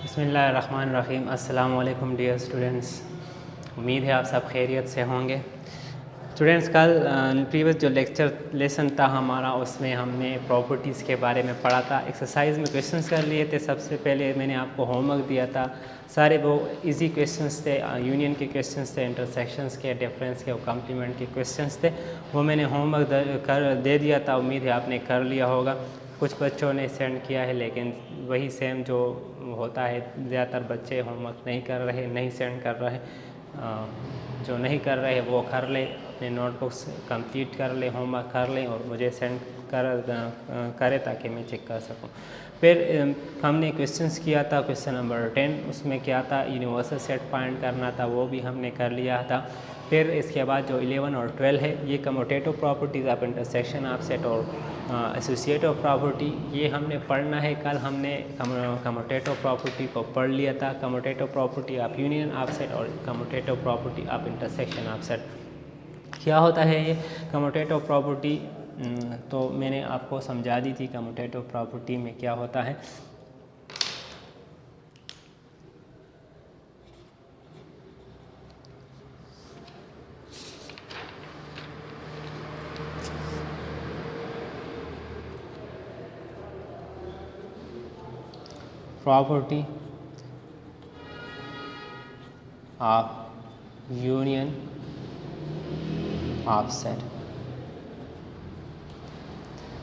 बिस्मिल्लाहिर्रहमानिर्रहीम। अस्सलाम वालेकुम डियर स्टूडेंट्स। उम्मीद है आप सब खैरियत से होंगे। स्टूडेंट्स, कल प्रीवियस जो लेसन था हमारा, उसमें हमने प्रॉपर्टीज़ के बारे में पढ़ा था। एक्सरसाइज में क्वेश्चंस कर लिए थे। सबसे पहले मैंने आपको होमवर्क दिया था। सारे वो इजी क्वेश्चंस थे, यूनियन के क्वेश्चंस थे, इंटरसेक्शंस के, डिफरेंस के और कम्प्लीमेंट के क्वेश्चंस थे। वो मैंने होमवर्क दे दिया था। उम्मीद है आपने कर लिया होगा। कुछ बच्चों ने सेंड किया है, लेकिन वही सेम जो होता है, ज़्यादातर बच्चे होमवर्क नहीं कर रहे, नहीं सेंड कर रहे। जो नहीं कर रहे वो कर ले, अपने नोटबुक्स कंप्लीट कर ले, होमवर्क कर लें और मुझे सेंड करे ताकि मैं चेक कर सकूं। फिर हमने क्वेश्चंस किया था। क्वेश्चन नंबर 10 उसमें क्या था, यूनिवर्सल सेट फाइंड करना था, वो भी हमने कर लिया था। फिर इसके बाद जो 11 और 12 है, ये commutative properties of intersection of set और एसोसिएटिव प्रॉपर्टी, ये हमने पढ़ना है। कल हमने कम्यूटेटिव प्रॉपर्टी को पढ़ लिया था। Commutative property of union of set और commutative property of intersection of set. क्या होता है ये कम्यूटेटिव प्रॉपर्टी? तो मैंने आपको समझा दी थी कम्यूटेटिव प्रॉपर्टी में क्या होता है। Property of union of set.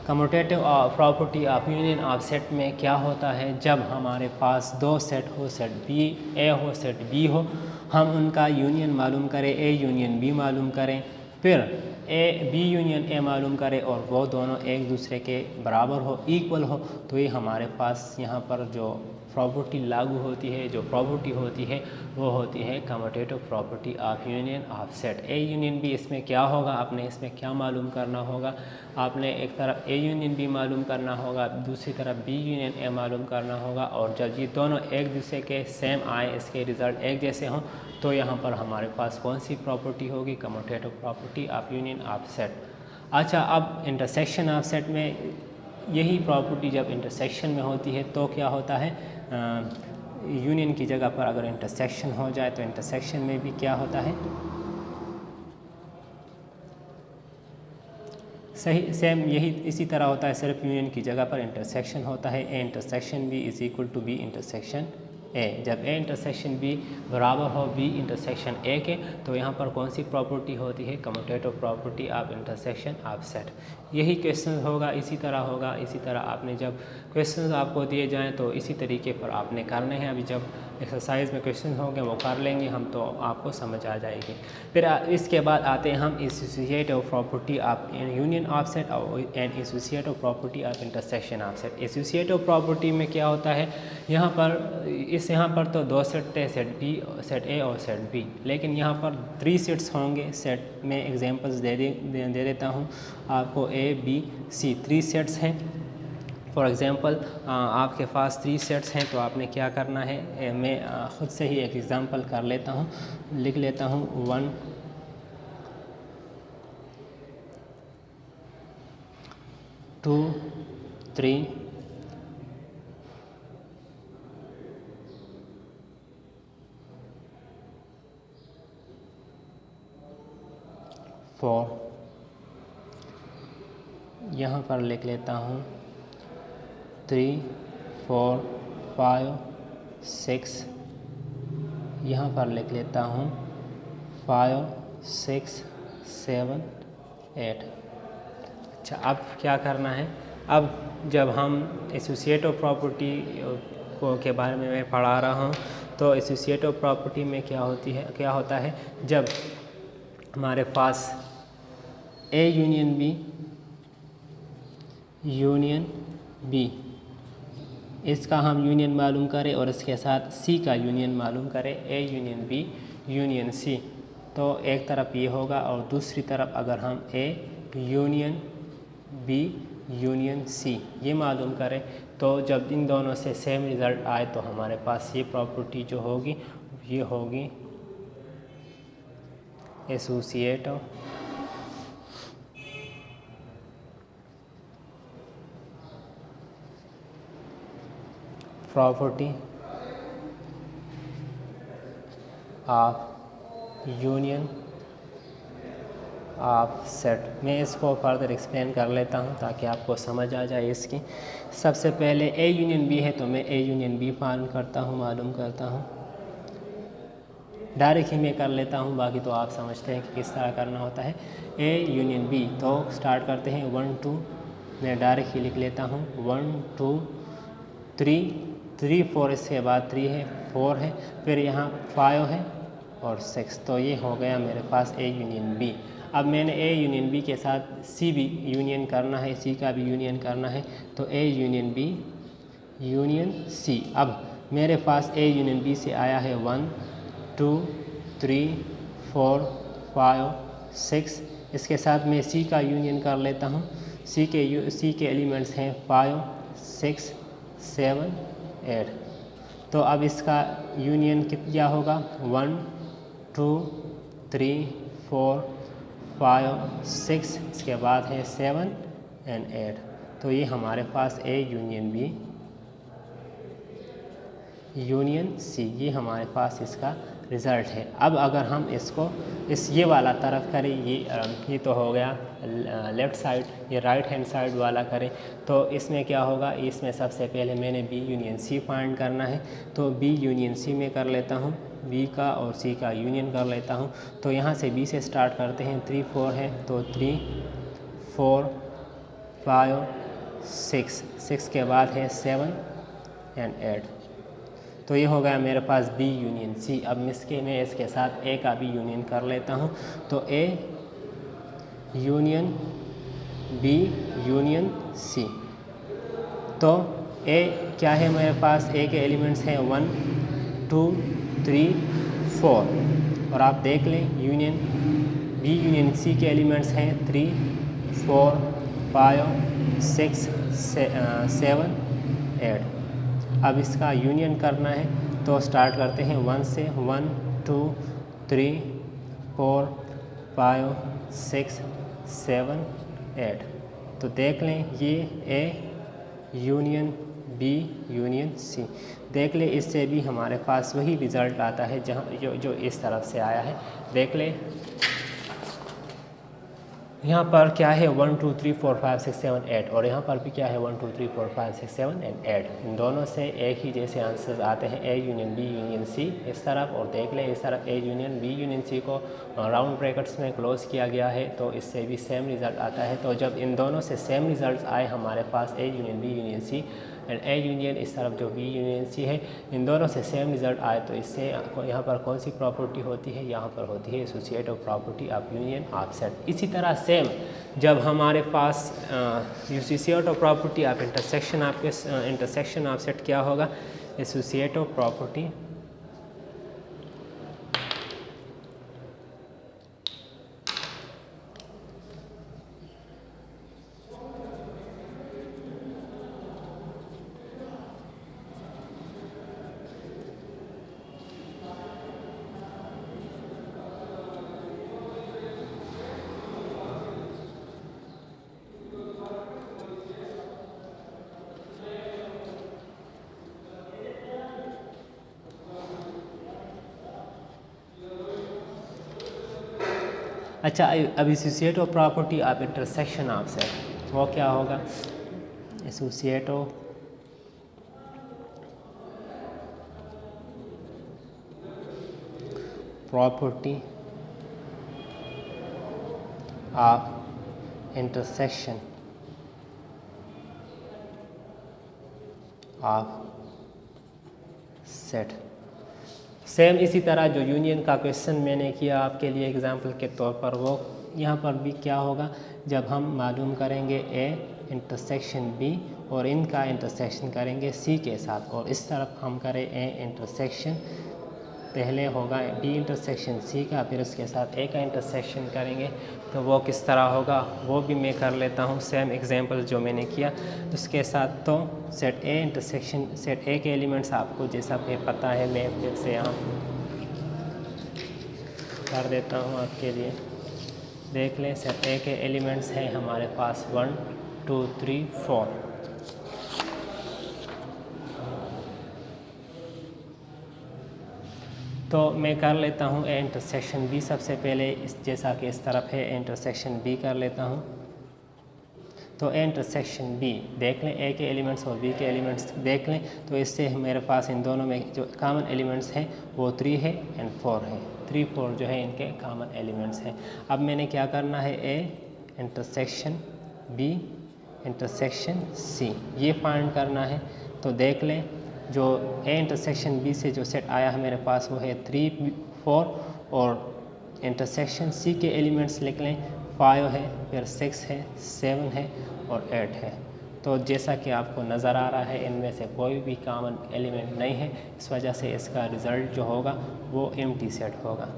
Commutative property of union of set में क्या होता है, जब हमारे पास दो सेट हो, सेट बी ए हो, सेट बी हो, हम उनका यूनियन मालूम करें, ए यूनियन बी मालूम करें, फिर ए बी यूनियन ए मालूम करें और वो दोनों एक दूसरे के बराबर हो, इक्वल हो, तो ये हमारे पास यहाँ पर जो प्रॉपर्टी लागू होती है, जो प्रॉपर्टी होती है, वो होती है commutative property of union of set. A union B, इसमें क्या होगा, आपने इसमें क्या मालूम करना होगा, आपने एक तरफ ए यूनियन बी मालूम करना होगा, दूसरी तरफ बी यूनियन ए मालूम करना होगा। और जब ये दोनों एक दूसरे के सेम आए, इसके रिज़ल्ट एक जैसे हों, तो यहाँ पर हमारे पास कौन सी प्रॉपर्टी होगी, commutative property of union of set. अच्छा, अब इंटरसेक्शन ऑफ सेट में यही प्रॉपर्टी जब इंटरसेक्शन में होती है तो क्या होता है, यूनियन की जगह पर अगर इंटरसेक्शन हो जाए तो इंटरसेक्शन में भी क्या होता है, सही सेम यही इसी तरह होता है, सिर्फ यूनियन की जगह पर इंटरसेक्शन होता है। A intersection B is equal to B intersection A. जब ए इंटरसेक्शन बी बराबर हो बी इंटरसेक्शन ए के, तो यहाँ पर कौन सी प्रॉपर्टी होती है, commutative property of intersection of set. यही क्वेश्चन होगा, इसी तरह होगा। इसी तरह आपने जब क्वेश्चन आपको दिए जाएँ तो इसी तरीके पर आपने करने हैं। अभी जब एक्सरसाइज में क्वेश्चन होंगे वो कर लेंगे हम, तो आपको समझ आ जाएगी। फिर इसके बाद आते हैं हम associative property of union of set और and associative property of intersection of set. Associative property में क्या होता है, यहाँ पर तो दो सेट थे, सेट बी, सेट ए और सेट बी, लेकिन यहाँ पर 3 सेट्स होंगे। सेट में एग्जांपल्स दे देता हूँ आपको, ए बी सी 3 सेट्स हैं। फॉर एग्ज़ाम्पल आपके पास 3 सेट्स हैं, तो आपने क्या करना है, मैं ख़ुद से ही एक एग्ज़ाम्पल कर लेता हूँ, लिख लेता हूँ 1 2 3 4, यहाँ पर लिख लेता हूँ 3 4 5 6, यहाँ पर लिख लेता हूँ 5 6 7 8। अच्छा, अब क्या करना है, अब जब हम एसोसिएटिव प्रॉपर्टी के बारे में मैं पढ़ा रहा हूँ, तो एसोसिएटिव प्रॉपर्टी में क्या होता है, जब हमारे पास ए यूनियन बी इसका हम यूनियन मालूम करें और इसके साथ सी का यूनियन मालूम करें, A union B union C, तो एक तरफ ये होगा और दूसरी तरफ अगर हम A union B union C ये मालूम करें, तो जब इन दोनों से सेम रिज़ल्ट आए तो हमारे पास ये प्रॉपर्टी जो होगी ये होगी associative property of union of set. मैं इसको फर्दर एक्सप्लेन कर लेता हूँ ताकि आपको समझ आ जाए इसकी। सबसे पहले ए यूनियन बी है तो मैं ए यूनियन बी फाइंड करता हूँ, मालूम करता हूँ। डायरेक्ट ही मैं कर लेता हूँ, बाकी तो आप समझते हैं कि किस तरह करना होता है। ए यूनियन बी, तो स्टार्ट करते हैं 1 2, मैं डायरेक्ट ही लिख लेता हूँ 1 2 3 3 4, इसके बाद 3 है, 4 है, फिर यहाँ 5 है और 6। तो ये हो गया मेरे पास ए यूनियन बी। अब मैंने ए यूनियन बी के साथ सी भी यूनियन करना है, सी का भी यूनियन करना है, तो A union B union C. अब मेरे पास ए यूनियन बी से आया है 1 2 3 4 5 6। इसके साथ मैं सी का यूनियन कर लेता हूँ। सी के एलिमेंट्स हैं 5 6 7 8। तो अब इसका यूनियन क्या होगा 1 2 3 4 5 6, इसके बाद है 7 एंड 8। तो ये हमारे पास A union B union C, ये हमारे पास इसका रिज़ल्ट है। अब अगर हम इसको ये वाला तरफ करें, ये तो हो गया लेफ़्ट साइड, ये राइट हैंड साइड वाला करें तो इसमें क्या होगा, इसमें सबसे पहले मैंने बी यूनियन सी फाइंड करना है। तो बी यूनियन सी में कर लेता हूँ, बी का और सी का यूनियन कर लेता हूँ। तो यहाँ से बी से स्टार्ट करते हैं, 3 4 है तो 3 4 5 6, 6 के बाद है 7 एंड 8। तो ये हो गया मेरे पास बी यूनियन सी। अब मैं इसके साथ ए का भी यूनियन कर लेता हूँ। तो A union B union C. तो ए क्या है मेरे पास, ए के एलिमेंट्स हैं 1 2 3 4, और आप देख लें यूनियन बी यूनियन सी के एलिमेंट्स हैं 3 4 5 6 7 8। अब इसका यूनियन करना है तो स्टार्ट करते हैं 1 से, 1 2 3 4 5 6 7 8। तो देख लें ये A union B union C. देख लें इससे भी हमारे पास वही रिज़ल्ट आता है जहाँ जो इस तरफ से आया है। देख लें यहाँ पर क्या है 1 2 3 4 5 6 7 8, और यहाँ पर भी क्या है 1 2 3 4 5 6 7 एंड 8। इन दोनों से एक ही जैसे आंसर्स आते हैं, A union B union C इस तरफ, और देख लें इस तरफ A union B union C को राउंड ब्रैकेट्स में क्लोज किया गया है, तो इससे भी सेम रिज़ल्ट आता है। तो जब इन दोनों से सेम रिज़ल्ट आए हमारे पास A union B union C and A union इस तरफ जो बी यूनियन सी है, इन दोनों से सेम रिज़ल्ट आए तो इससे यहाँ पर कौन सी प्रॉपर्टी होती है, यहाँ पर होती है associative property of union of set. इसी तरह सेम जब हमारे पास associative property of intersection of set क्या होगा, एसोसिएटिव प्रॉपर्टी अच्छा, अब associative property of intersection of set वो क्या होगा, associative property of intersection of set. Same इसी तरह जो यूनियन का क्वेश्चन मैंने किया आपके लिए एग्जाम्पल के तौर पर, वो यहाँ पर भी क्या होगा, जब हम मालूम करेंगे ए इंटरसेक्शन बी और इनका इंटरसेक्शन करेंगे सी के साथ, और इस तरफ हम करें ए इंटरसेक्शन, पहले होगा बी इंटरसेक्शन सी का, फिर उसके साथ ए का इंटरसेक्शन करेंगे, तो वो किस तरह होगा वो भी मैं कर लेता हूँ सेम एग्जांपल जो मैंने किया उसके साथ। तो सेट ए इंटरसेक्शन, सेट ए के एलिमेंट्स आपको जैसा कि पता है, मैं फिर से यहाँ कर देता हूँ आपके लिए। देख लें सेट ए के एलिमेंट्स हैं हमारे पास 1 2 3 4। तो मैं कर लेता हूँ ए इंटरसेक्शन बी सबसे पहले, जैसा कि इस तरफ है ए इंटरसेक्शन बी कर लेता हूँ। तो ए इंटरसेक्शन बी देख लें, ए के एलिमेंट्स और बी के एलिमेंट्स देख लें, तो इससे मेरे पास इन दोनों में जो कॉमन एलिमेंट्स हैं वो 3 है एंड 4 है। 3, 4 जो है इनके कॉमन एलिमेंट्स हैं। अब मैंने क्या करना है, A intersection B intersection C ये फाइंड करना है। तो देख लें, जो ए इंटरसेक्शन बी से जो सेट आया है मेरे पास वो है 3, 4, और इंटरसेक्शन सी के एलिमेंट्स लिख लें, 5 है, फिर 6 है, 7 है और 8 है। तो जैसा कि आपको नज़र आ रहा है इनमें से कोई भी कॉमन एलिमेंट नहीं है, इस वजह से इसका रिज़ल्ट जो होगा वो एम्प्टी सेट होगा।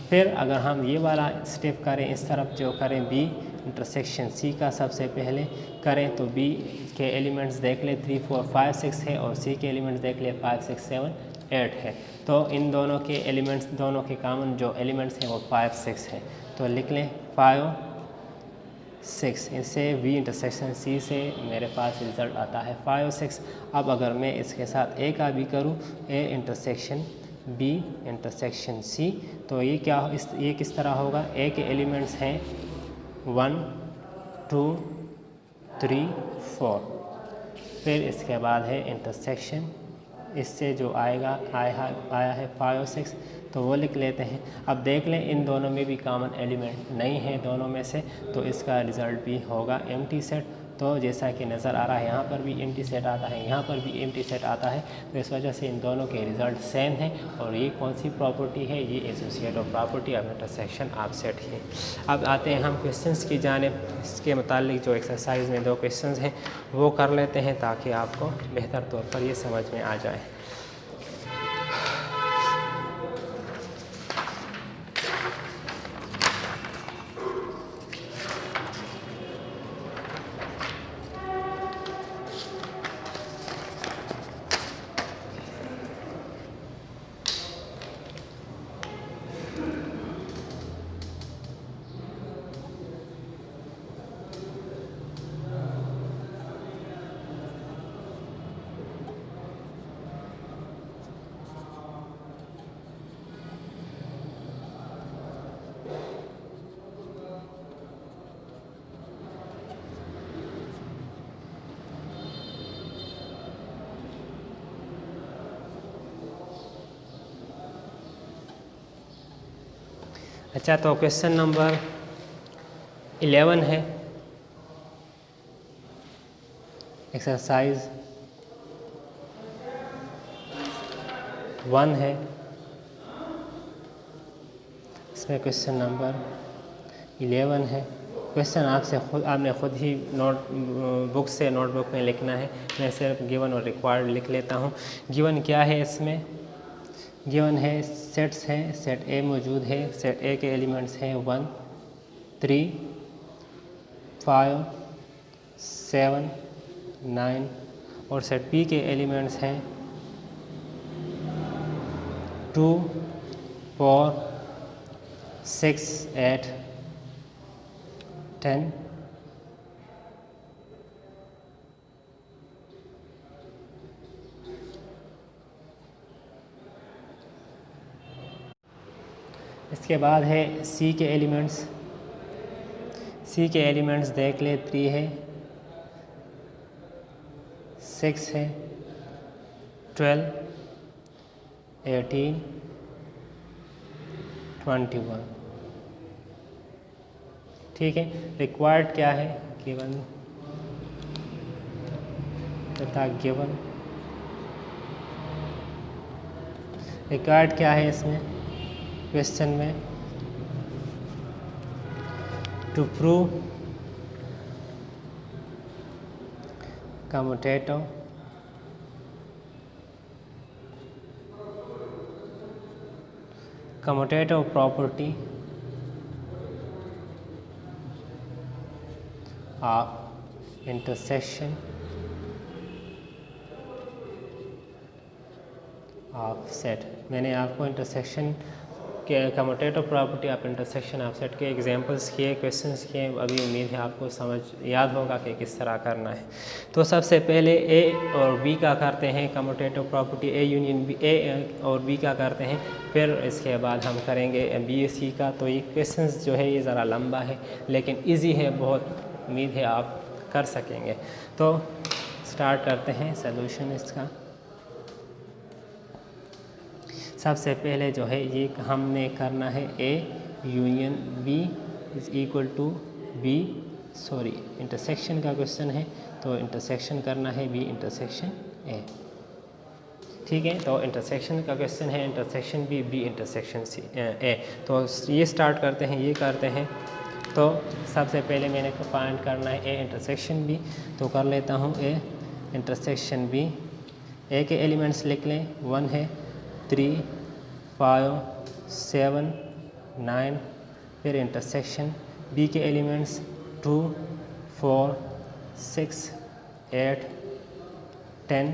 फिर अगर हम ये वाला स्टेप करें, इस तरफ जो करें बी इंटरसेक्शन सी का सबसे पहले करें, तो बी के एलिमेंट्स देख ले 3, 4, 5, 6 है और सी के एलिमेंट्स देख ले 5, 6, 7, 8 है। तो इन दोनों के एलिमेंट्स, दोनों के कॉमन जो एलिमेंट्स हैं वो 5, 6 है। तो लिख लें 5, 6, इससे बी इंटरसेक्शन सी से मेरे पास रिज़ल्ट आता है 5, 6। अब अगर मैं इसके साथ ए का भी करूँ, A intersection B intersection C, तो ये क्या ये किस तरह होगा, ए के एलिमेंट्स हैं 1, 2, 3, 4। फिर इसके बाद है इंटरसेक्शन, इससे जो आया है 5, 6, तो वो लिख लेते हैं। अब देख लें इन दोनों में भी कॉमन एलिमेंट नहीं है दोनों में से, तो इसका रिज़ल्ट भी होगा एम्प्टी सेट। तो जैसा कि नज़र आ रहा है यहाँ पर भी एम्प्टी सेट आता है, यहाँ पर भी एम्प्टी सेट आता है, तो इस वजह से इन दोनों के रिज़ल्ट सेम हैं। और ये कौन सी प्रॉपर्टी है, ये associative property of intersection of set है। अब आते हैं हम क्वेश्चंस की जानिब। इसके मुतालिक जो एक्सरसाइज में 2 क्वेश्चंस हैं वो कर लेते हैं ताकि आपको बेहतर तौर पर ये समझ में आ जाए। अच्छा, तो क्वेश्चन नंबर 11 है, एक्सरसाइज 1 है। इसमें क्वेश्चन नंबर 11 है। क्वेश्चन आपने खुद ही नोटबुक में लिखना है। मैं सिर्फ गिवन और रिक्वायर्ड लिख लेता हूँ। गिवन क्या है, इसमें गिवन है सेट्स हैं, सेट ए मौजूद है, सेट ए के एलिमेंट्स हैं 1, 3, 5, 7, 9 और सेट बी के एलिमेंट्स हैं 2, 4, 6, 8, 10, इसके बाद है सी के एलिमेंट्स। सी के एलिमेंट्स देख ले 3 है, 6 है, 12, 18, 21। ठीक है। रिक्वायर्ड क्या है, गिवन तथा गिवन। रिक्वायर्ड क्या है इसमें क्वेश्चन में, to prove commutative property of intersection of set. मैंने आपको intersection commutative property of intersection of set के एग्जांपल्स किए, क्वेश्चंस किए। अभी उम्मीद है आपको समझ याद होगा कि किस तरह करना है। तो सबसे पहले ए और बी का करते हैं commutative property, A union B, A और बी का करते हैं, फिर इसके बाद हम करेंगे बी सी का। तो ये क्वेश्चंस जो है ये ज़रा लंबा है लेकिन ईजी है बहुत, उम्मीद है आप कर सकेंगे। तो स्टार्ट करते हैं सलूशन इसका। सबसे पहले जो है ये हमने करना है A union B is equal to B, sorry intersection का क्वेश्चन है तो इंटरसेक्शन करना है बी इंटरसेक्शन ए, ठीक है। तो इंटरसेक्शन का क्वेश्चन है intersection B, B intersection C A. तो ये स्टार्ट करते हैं, ये करते हैं। तो सबसे पहले मैंने फाइंड करना है ए इंटरसेक्शन बी, तो कर लेता हूँ ए इंटरसेक्शन बी। ए के एलिमेंट्स लिख लें, 1 है, 3, 5, 7, 9। फिर इंटरसेक्शन बी के एलिमेंट्स 2, 4, 6, 8, 10।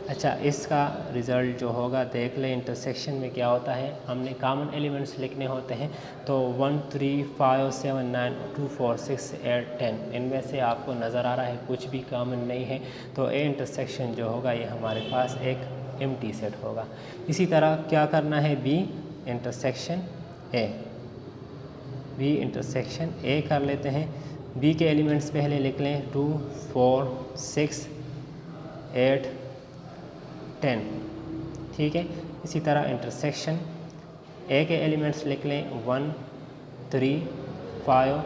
अच्छा, इसका रिज़ल्ट जो होगा देख लें। इंटरसेक्शन में क्या होता है, हमने कॉमन एलिमेंट्स लिखने होते हैं। तो 1, 3, 5, 7, 9, 2, 4, 6, 8, 10 इनमें से आपको नज़र आ रहा है कुछ भी कॉमन नहीं है। तो ए इंटरसेक्शन जो होगा ये हमारे पास एक एम्प्टी सेट होगा। इसी तरह क्या करना है B intersection A, B intersection A कर लेते हैं। बी के एलिमेंट्स पहले लिख लें 2, 4, 6, 8, 10, ठीक है। इसी तरह इंटरसेक्शन ए के एलिमेंट्स लिख लें 1, 3, 5,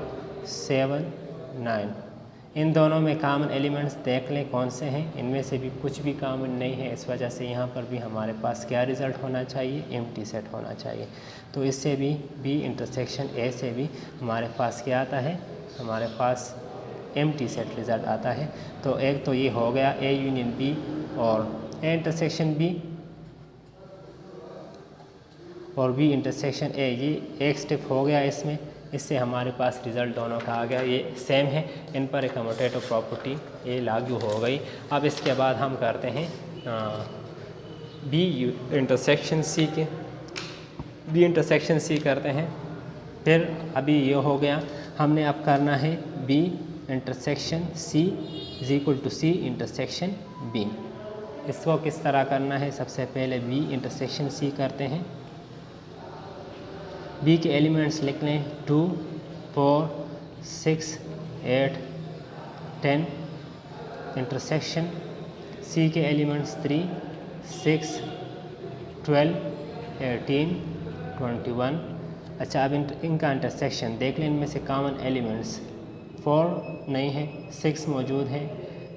7, 9। इन दोनों में कॉमन एलिमेंट्स देख लें कौन से हैं, इनमें से भी कुछ भी कॉमन नहीं है। इस वजह से यहाँ पर भी हमारे पास क्या रिज़ल्ट होना चाहिए, एम्प्टी सेट होना चाहिए। तो इससे भी बी इंटरसेक्शन ए से भी हमारे पास क्या आता है, हमारे पास एम्प्टी सेट रिज़ल्ट आता है। तो एक तो ये हो गया ए यूनियन बी और ए इंटरसेक्शन बी और बी इंटरसेक्शन ए, ये एक स्टेप हो गया इसमें। इससे हमारे पास रिज़ल्ट दोनों का आ गया, ये सेम है, इन पर एक कम्यूटेटिव प्रॉपर्टी ये लागू हो गई। अब इसके बाद हम करते हैं बी इंटरसेक्शन सी के, बी इंटरसेक्शन सी करते हैं। फिर अभी ये हो गया, हमने अब करना है B intersection C is equal to C intersection B. इसको किस तरह करना है, सबसे पहले बी इंटरसेक्शन सी करते हैं। बी के एलिमेंट्स लिख लें 2, 4, 6, 8, 10। इंटरसेक्शन सी के एलिमेंट्स 3, 6, 12, 18, 21। अच्छा, अब इनका इंटरसेक्शन देख लें। इनमें से कॉमन एलिमेंट्स 4 नहीं है, 6 मौजूद है,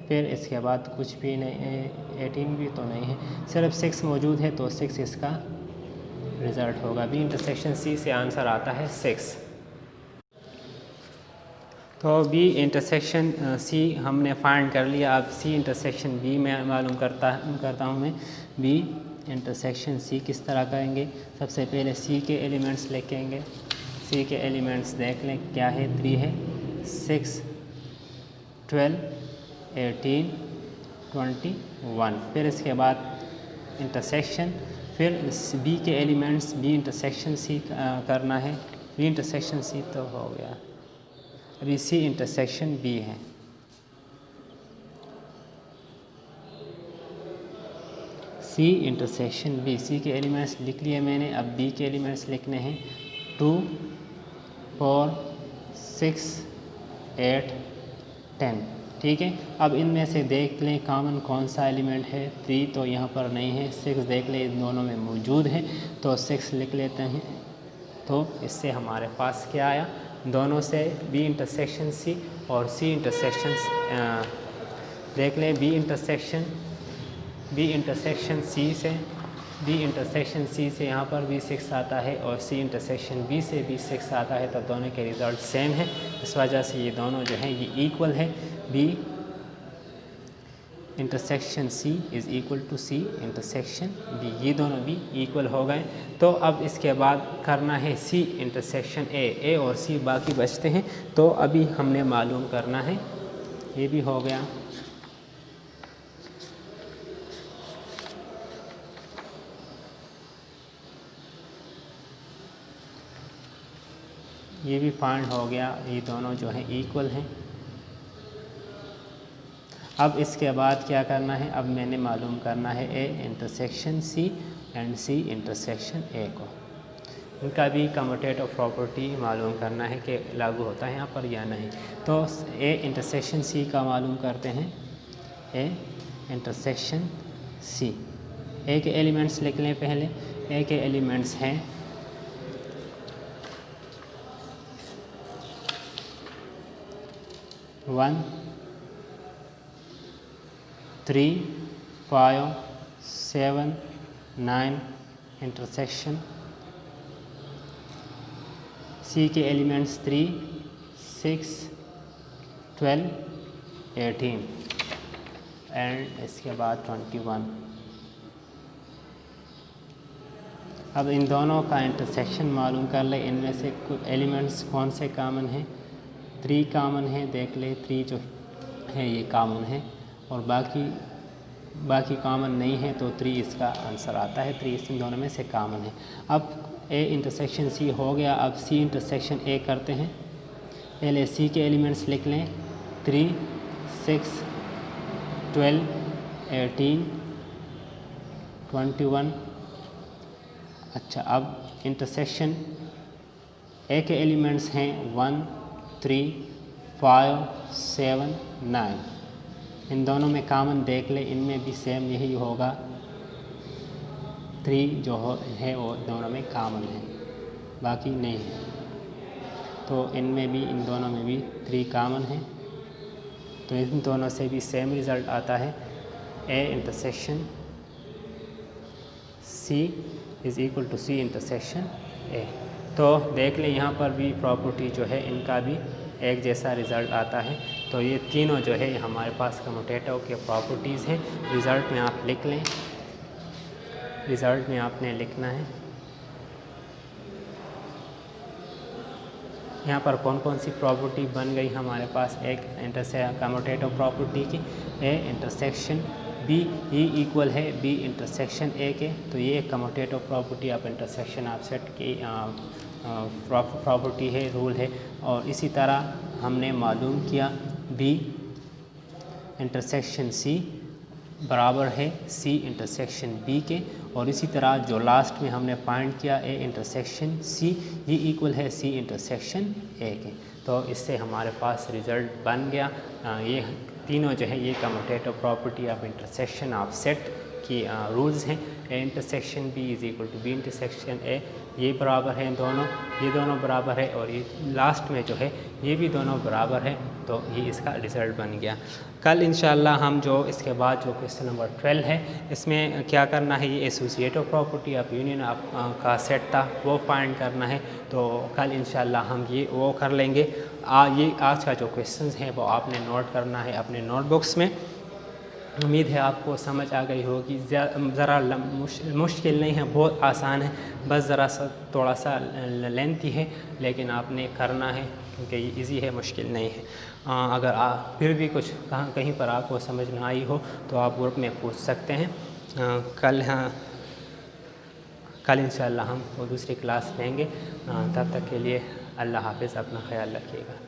फिर इसके बाद कुछ भी नहीं, 18 भी तो नहीं है, सिर्फ 6 मौजूद है। तो 6 इसका रिज़ल्ट होगा। बी इंटरसेक्शन सी से आंसर आता है 6। तो बी इंटरसेक्शन सी हमने फाइंड कर लिया। अब सी इंटरसेक्शन बी में मालूम करता हूँ मैं। बी इंटरसेक्शन सी किस तरह करेंगे, सबसे पहले सी के एलिमेंट्स लिखेंगे। सी के एलिमेंट्स देख लें क्या है, 3 है, 6, 12, 18, 21। फिर इसके बाद इंटरसेक्शन, फिर बी के एलिमेंट्स बी इंटरसेक्शन सी करना है। बी इंटरसेक्शन सी तो हो गया, अभी सी इंटरसेक्शन बी है। सी इंटरसेक्शन बी, सी के एलिमेंट्स लिख लिए मैंने। अब बी के एलिमेंट्स लिखने हैं 2, 4, 6, 8, 10, ठीक है। अब इनमें से देख लें कॉमन कौन सा एलिमेंट है। 3 तो यहाँ पर नहीं है, 6 देख लें इन दोनों में मौजूद है, तो 6 लिख लेते हैं। तो इससे हमारे पास क्या आया, दोनों से बी इंटरसेक्शन सी और सी इंटरसेक्शन देख लें। बी इंटरसेक्शन सी से यहाँ पर भी 6 आता है और सी इंटरसेक्शन बी से भी 6 आता है। तो दोनों के रिज़ल्ट सेम है, इस वजह से ये दोनों जो हैं ये इक्वल है। B intersection C is equal to C intersection B, ये दोनों भी इक्वल हो गए। तो अब इसके बाद करना है सी इंटरसेक्शन ए और सी बाकी बचते हैं। तो अभी हमने मालूम करना है, ये भी हो गया। ये भी फाइंड हो गया, ये दोनों जो है इक्वल हैं। अब इसके बाद क्या करना है, अब मैंने मालूम करना है A intersection C and C intersection A को। इनका भी कम्यूटेटिव प्रॉपर्टी मालूम करना है कि लागू होता है यहाँ पर या नहीं। तो ए इंटरसेक्शन सी का मालूम करते हैं। ए इंटरसेक्शन सी, ए के एलिमेंट्स लिख लें पहले। ए के एलिमेंट्स हैं 1 3 5 7 9 इंटरसेक्शन। सी के एलिमेंट्स 3 6 12 18 एंड इसके बाद 21। अब इन दोनों का इंटरसेक्शन मालूम कर ले। इनमें से कुछ एलिमेंट्स कौन से कॉमन हैं, 3 कॉमन है, देख ले 3 जो है ये कॉमन है, और बाकी कॉमन नहीं है तो 3 इसका आंसर आता है। 3 इन दोनों में से कॉमन है। अब ए इंटरसेक्शन सी हो गया, अब सी इंटरसेक्शन ए करते हैं। पहले सी के एलिमेंट्स लिख लें 3 6 12 18 21। अच्छा, अब इंटरसेक्शन ए के एलिमेंट्स हैं 1 3 5 7 9। इन दोनों में कॉमन देख ले, इनमें भी सेम यही होगा। 3 जो है वो दोनों में कॉमन है, बाकी नहीं है। तो इनमें भी, इन दोनों में भी 3 कॉमन है, तो इन दोनों से भी सेम रिज़ल्ट आता है। A intersection C is equal to C intersection A. तो देख ले यहाँ पर भी प्रॉपर्टी जो है इनका भी एक जैसा रिज़ल्ट आता है। तो ये तीनों जो है हमारे पास कम्यूटेटिव के प्रॉपर्टीज़ हैं। रिज़ल्ट में आप लिख लें, रिज़ल्ट में आपने लिखना है यहाँ पर कौन कौन सी प्रॉपर्टी बन गई हमारे पास। एक कम्यूटेटिव प्रॉपर्टी की A intersection B is equal है बी इंटरसेक्शन ए के, तो ये एक commutative property of intersection of set की प्रॉपर्टी है, रूल है। और इसी तरह हमने मालूम किया बी इंटरसेक्शन सी बराबर है सी इंटरसेक्शन बी के, और इसी तरह जो लास्ट में हमने फाइंड किया ए इंटरसेक्शन सी, ये इक्वल है सी इंटरसेक्शन ए के। तो इससे हमारे पास रिज़ल्ट बन गया। ये तीनों जो है ये commutative property of intersection of set की रूल्स हैं। A intersection B is equal to B intersection A, ये बराबर है दोनों, ये दोनों बराबर है, और ये लास्ट में जो है ये भी दोनों बराबर है। तो ये इसका रिज़ल्ट बन गया। कल इंशाल्लाह हम जो इसके बाद जो क्वेश्चन नंबर 12 है, इसमें क्या करना है, ये एसोसिएटिव प्रॉपर्टी ऑफ यूनियन का सेट था वो फाइंड करना है। तो कल इंशाल्लाह हम ये वो कर लेंगे। ये आज का जो क्वेश्चंस हैं वो आपने नोट करना है अपने नोटबुक्स में। उम्मीद है आपको समझ आ गई होगी। ज़रा मुश्किल नहीं है, बहुत आसान है, बस ज़रा सा थोड़ा सा लेंथी है, लेकिन आपने करना है क्योंकि ये इजी है, मुश्किल नहीं है। अगर फिर भी कुछ कहीं पर आपको समझ ना आई हो तो आप ग्रुप में पूछ सकते हैं। कल इंशाल्लाह हम वो दूसरी क्लास लेंगे। तब तक के लिए अल्लाह हाफ़िज़, अपना ख्याल रखिएगा।